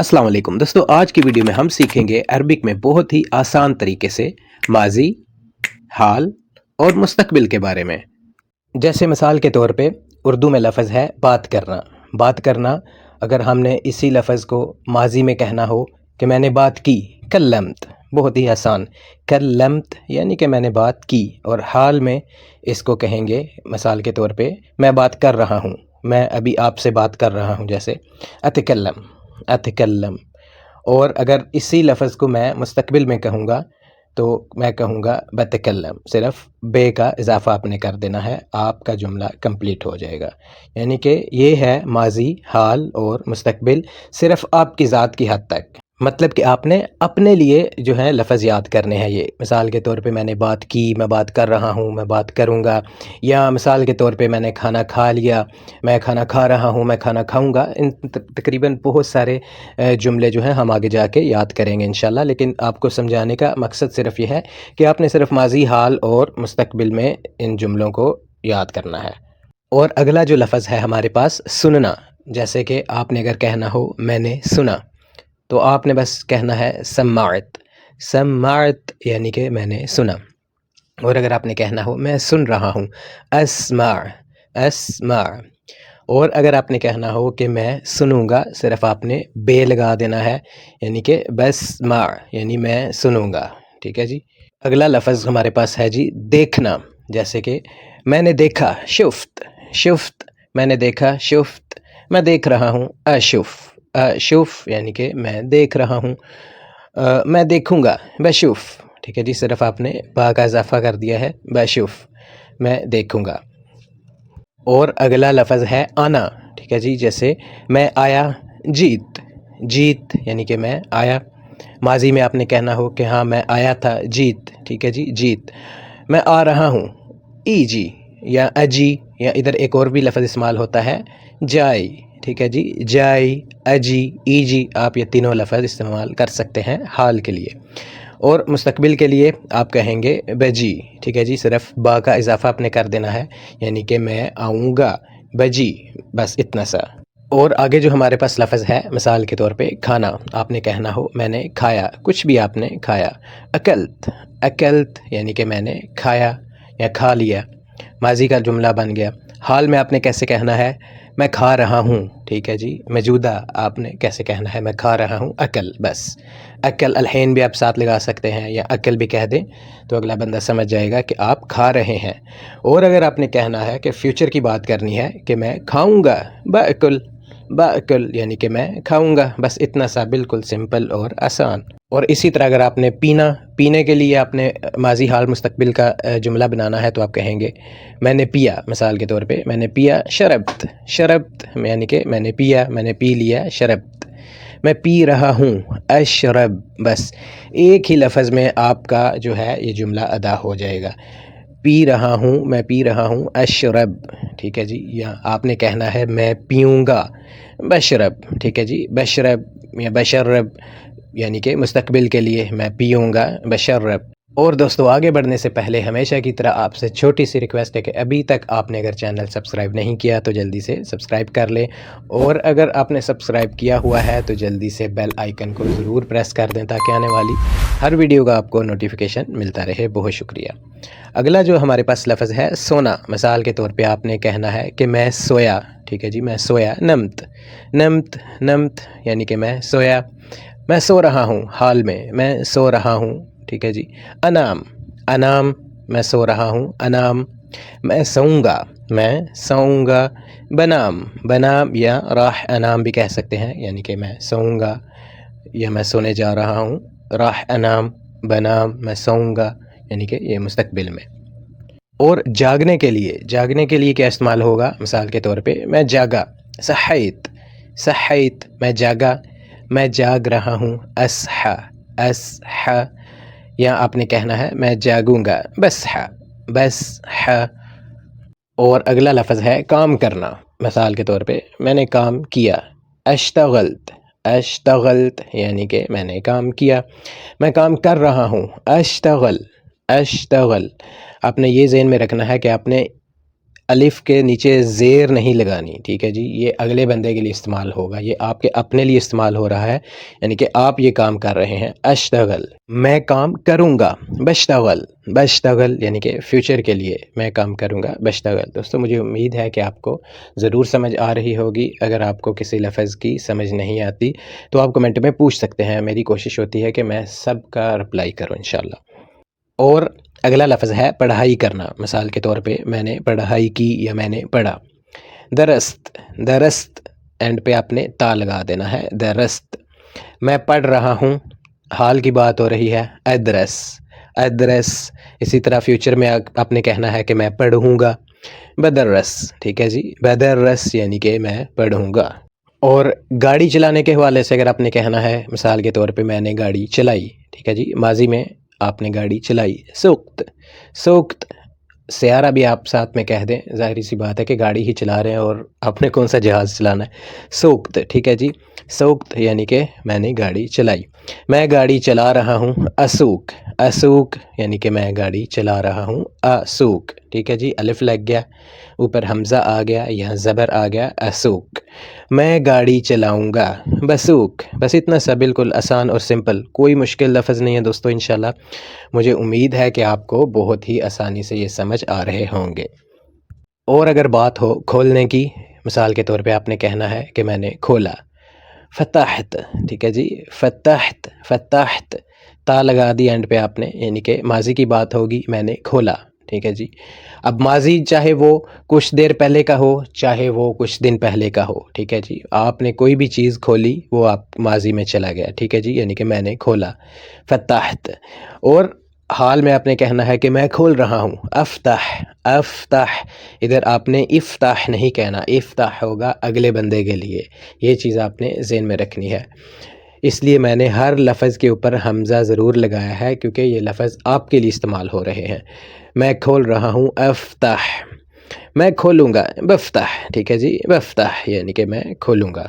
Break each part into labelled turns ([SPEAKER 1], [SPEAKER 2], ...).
[SPEAKER 1] अस्सलाम वालेकुम दोस्तों, आज की वीडियो में हम सीखेंगे अरबिक में बहुत ही आसान तरीके से माजी, हाल और मुस्तकबिल के बारे में। जैसे मिसाल के तौर पे उर्दू में लफ्ज़ है बात करना। बात करना, अगर हमने इसी लफ्ज़ को माजी में कहना हो कि मैंने बात की, कल्लमत, बहुत ही आसान, कल्लमत यानी कि मैंने बात की। और हाल में इसको कहेंगे मिसाल के तौर पे मैं बात कर रहा हूँ, मैं अभी आपसे बात कर रहा हूँ, जैसे अतकल्लम, अतकल्लम। और अगर इसी लफ्ज़ को मैं मुस्तकबिल में कहूँगा तो मैं कहूँगा बतकल्लम, सिर्फ बे का इजाफ़ा आपने कर देना है, आपका जुमला कंप्लीट हो जाएगा। यानी कि ये है माजी, हाल और मुस्तकबिल सिर्फ आपकी ज़ात की हद तक। मतलब कि आपने अपने लिए जो है लफ्ज़ याद करने हैं। ये मिसाल के तौर पे मैंने बात की, मैं बात कर रहा हूँ, मैं बात करूँगा। या मिसाल के तौर पे मैंने खाना खा लिया, मैं खाना खा रहा हूँ, मैं खाना खाऊँगा। इन तकरीबन बहुत सारे जुमले जो हैं हम आगे जाके याद करेंगे इंशाल्लाह। लेकिन आपको समझाने का मकसद सिर्फ ये है कि आपने सिर्फ माजी, हाल और मुस्तकबिल में इन जुमलों को याद करना है। और अगला जो लफ्ज़ है हमारे पास सुनना। जैसे कि आपने अगर कहना हो मैंने सुना, तो आपने बस कहना है सम्माअत, सम्माअत यानी कि मैंने सुना। और अगर आपने कहना हो मैं सुन रहा हूँ, अस्मा, अस्मा। और अगर आपने कहना हो कि मैं सुनूंगा, सिर्फ आपने बे लगा देना है, यानी कि बस्मा यानी मैं सुनूंगा। ठीक है जी। अगला लफ्ज़ हमारे पास है जी देखना। जैसे कि मैंने देखा, शुफ्त, शुफ्त, मैंने देखा, शुफ्त, मैं देख रहा हूँ, अशुफ, अशुफ यानी कि मैं देख रहा हूँ। मैं देखूँगा, बशुफ। ठीक है जी, सिर्फ आपने बा का इजाफ़ा कर दिया है, बशुफ, मैं देखूँगा। और अगला लफ्ज़ है आना। ठीक है जी, जैसे मैं आया, जीत, जीत यानी कि मैं आया। माजी में आपने कहना हो कि हाँ मैं आया था, जीत। ठीक है जी, जीत। मैं आ रहा हूँ, ईजी या अजी, या इधर एक और भी लफ्ज़ इस्तेमाल होता है, जाई। ठीक है जी, जाई, अजी, ईजी, आप ये तीनों लफ्ज़ इस्तेमाल कर सकते हैं हाल के लिए। और मुस्तकबिल के लिए आप कहेंगे बजी। ठीक है जी, सिर्फ बा का इजाफ़ा आपने कर देना है, यानी कि मैं आऊँगा, बजी, बस इतना सा। और आगे जो हमारे पास लफ्ज़ है मिसाल के तौर पे खाना, आपने कहना हो मैंने खाया, कुछ भी आपने खाया, अकल्त, अकल्त यानी कि मैंने खाया या खा लिया, माजी का जुमला बन गया। हाल में आपने कैसे कहना है, मैं खा रहा हूँ। ठीक है जी, मौजूदा आपने कैसे कहना है, मैं खा रहा हूँ, अकल, बस अकल, अलहैन भी आप साथ लगा सकते हैं या अकल भी कह दें तो अगला बंदा समझ जाएगा कि आप खा रहे हैं। और अगर आपने कहना है कि फ्यूचर की बात करनी है कि मैं खाऊँगा, बाकुल, बाकुल यानी कि मैं खाऊँगा, बस इतना सा, बिल्कुल सिंपल और आसान। और इसी तरह अगर आपने पीना, पीने के लिए आपने माजी, हाल, मुस्तकबिल का जुमला बनाना है तो आप कहेंगे मैंने पिया। मिसाल के तौर पे मैंने पिया, शरबत, शरबत यानी कि मैंने पिया, मैंने पी लिया, शरबत। मैं पी रहा हूँ, अशरब, बस एक ही लफ्ज़ में आपका जो है ये जुमला अदा हो जाएगा। पी रहा हूँ, मैं पी रहा हूँ, अशरब। ठीक है जी, या आपने कहना है मैं पीऊँगा, बशरब। ठीक है जी, बशरब या बशरब यानी कि मुस्तकबिल के लिए मैं पीऊँगा, बशरब। और दोस्तों आगे बढ़ने से पहले हमेशा की तरह आपसे छोटी सी रिक्वेस्ट है कि अभी तक आपने अगर चैनल सब्सक्राइब नहीं किया तो जल्दी से सब्सक्राइब कर लें, और अगर आपने सब्सक्राइब किया हुआ है तो जल्दी से बेल आइकन को ज़रूर प्रेस कर दें ताकि आने वाली हर वीडियो का आपको नोटिफिकेशन मिलता रहे। बहुत शुक्रिया। अगला जो हमारे पास लफ्ज़ है सोना। मिसाल के तौर पे आपने कहना है कि मैं सोया। ठीक है जी, मैं सोया, नमत, नमत, नमत यानी कि मैं सोया। मैं सो रहा हूँ, हाल में मैं सो रहा हूँ। ठीक है जी, अनाम, अनाम, मैं सो रहा हूँ, अनाम। मैं सोऊंगा, मैं सोऊंगा। बनाम, बनाम या राह अनाम भी कह सकते हैं, यानी कि मैं सोऊंगा या मैं सोने जा रहा हूँ, राह अनाम, बनाम, मैं सोऊंगा यानी कि ये मुस्तकबिल में। और जागने के लिए क्या इस्तेमाल होगा, मिसाल के तौर पे मैं जागा, सहाइत, सहाइत, मैं जागा, मैं जाग रहा हूँ, असहा, असहा। या आपने कहना है मैं जागूंगा, बसहा, बसहा। और अगला लफ्ज़ है काम करना। मिसाल के तौर पे मैंने काम किया, अश्तगल्त, अश्तगल्त यानी कि मैंने काम किया। मैं काम कर रहा हूँ, अश्तगल, अश्तगल। आपने ये ज़हन में रखना है कि आपने الف کے نیچے زیر نہیں لگانی، ٹھیک ہے جی، یہ اگلے بندے کے لیے استعمال ہوگا، یہ آپ کے اپنے لیے استعمال ہو رہا ہے، یعنی کہ آپ یہ کام کر رہے ہیں۔ اشتغل میں کام کروں گا، بشتغل بشتغل یعنی کہ فیوچر کے لیے میں کام کروں گا، بشتغل۔ دوستو مجھے امید ہے کہ آپ کو ضرور سمجھ آ رہی ہوگی۔ اگر آپ کو کسی لفظ کی سمجھ نہیں آتی تو آپ کمنٹ میں پوچھ سکتے ہیں، میری کوشش ہوتی ہے کہ میں سب کا رپلائی کروں انشاءاللہ۔ اور اگلا لفظ ہے پڑھائی کرنا۔ مثال کے طور پہ میں نے پڑھائی کی یا میں نے پڑھا۔ درست درست اینڈ پہ آپ نے تا لگا دینا ہے، درست۔ میں پڑھ رہا ہوں، حال کی بات ہو رہی ہے، ادرس ادرس۔ اسی طرح فیوچر میں آپ نے کہنا ہے کہ میں پڑھوں گا، بدرس، ٹھیک ہے جی، بدرس یعنی کہ میں پڑھوں گا۔ اور گاڑی چلانے کے حوالے سے اگر آپ نے کہنا ہے، مثال کے طور پہ میں نے گاڑی چلائی، ٹھیک ہے جی، ماضی میں آپ نے گاڑی چلائی، سوقت سوقت۔ سیارہ بھی آپ ساتھ میں کہہ دیں، ظاہری سی بات ہے کہ گاڑی ہی چلا رہے ہیں اور آپ نے کون سا جہاز چلانا ہے، سوقت، ٹھیک ہے جی، سوقت یعنی کہ میں نے گاڑی چلائی۔ میں گاڑی چلا رہا ہوں، اسوق اسوق یعنی کہ میں گاڑی چلا رہا ہوں، اسوق، ٹھیک ہے جی، الف لگ گیا، اوپر حمزہ آ گیا یا زبر آ گیا، اسوق۔ میں گاڑی چلاؤں گا، بسوق۔ بس اتنا سا، بالکل آسان اور سمپل، کوئی مشکل لفظ نہیں ہے دوستو۔ انشاءاللہ مجھے امید ہے کہ آپ کو بہت ہی آسانی سے یہ سمجھ آ رہے ہوں گے۔ اور اگر بات ہو کھولنے کی، مثال کے طور پہ آپ نے کہنا ہے کہ میں نے کھولا، فتحت، ٹھیک ہے جی، فتحت فتحت، تا لگا دی اینڈ پہ آپ نے، یعنی کہ ماضی کی بات ہوگی، میں نے کھولا، ٹھیک ہے جی۔ اب ماضی چاہے وہ کچھ دیر پہلے کا ہو، چاہے وہ کچھ دن پہلے کا ہو، ٹھیک ہے جی، آپ نے کوئی بھی چیز کھولی وہ آپ ماضی میں چلا گیا، ٹھیک ہے جی، یعنی کہ میں نے کھولا، فتحت۔ اور حال میں آپ نے کہنا ہے کہ میں کھول رہا ہوں، افتح افتح۔ ادھر آپ نے افتح نہیں کہنا، افتح ہوگا اگلے بندے کے لیے، یہ چیز آپ نے ذہن میں رکھنی ہے۔ اس لیے میں نے ہر لفظ کے اوپر حمزہ ضرور لگایا ہے، کیونکہ یہ لفظ آپ کے لیے استعمال ہو رہے ہیں۔ میں کھول رہا ہوں، افتح۔ میں کھولوں گا، بفتح، ٹھیک ہے جی، بفتح یعنی کہ میں کھولوں گا۔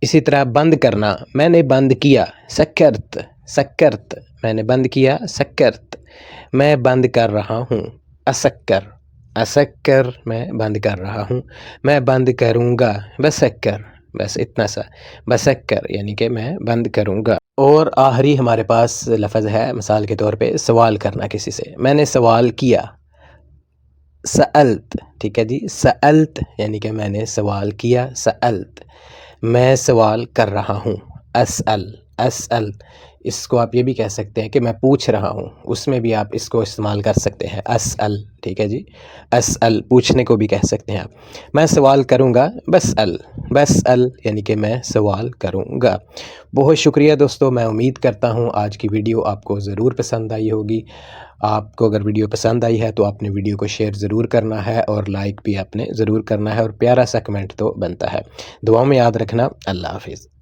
[SPEAKER 1] اسی طرح بند کرنا، میں نے بند کیا، سکرت سکرت، میں نے بند کیا، سکرت۔ میں بند کر رہا ہوں، اسکر اسکر، میں بند کر رہا ہوں۔ میں بند کروں گا، بسکر، بس اتنا سا، بسکر یعنی کہ میں بند کروں گا۔ اور آخری ہمارے پاس لفظ ہے، مثال کے طور پہ سوال کرنا کسی سے، میں نے سوال کیا، سألت، ٹھیک ہے جی، سألت یعنی کہ میں نے سوال کیا، سألت۔ میں سوال کر رہا ہوں، اسأل اسأل۔ اس کو آپ یہ بھی کہہ سکتے ہیں کہ میں پوچھ رہا ہوں، اس میں بھی آپ اس کو استعمال کر سکتے ہیں، اسأل، ٹھیک ہے جی، اسأل پوچھنے کو بھی کہہ سکتے ہیں آپ۔ میں سوال کروں گا، بسأل بسأل یعنی کہ میں سوال کروں گا۔ بہت شکریہ دوستو، میں امید کرتا ہوں آج کی ویڈیو آپ کو ضرور پسند آئی ہوگی۔ آپ کو اگر ویڈیو پسند آئی ہے تو آپ نے ویڈیو کو شیئر ضرور کرنا ہے اور لائک بھی آپ نے ضرور کرنا ہے، اور پیارا سا کمنٹ تو بنتا ہے۔ دعاؤں میں یاد رکھنا، اللہ حافظ۔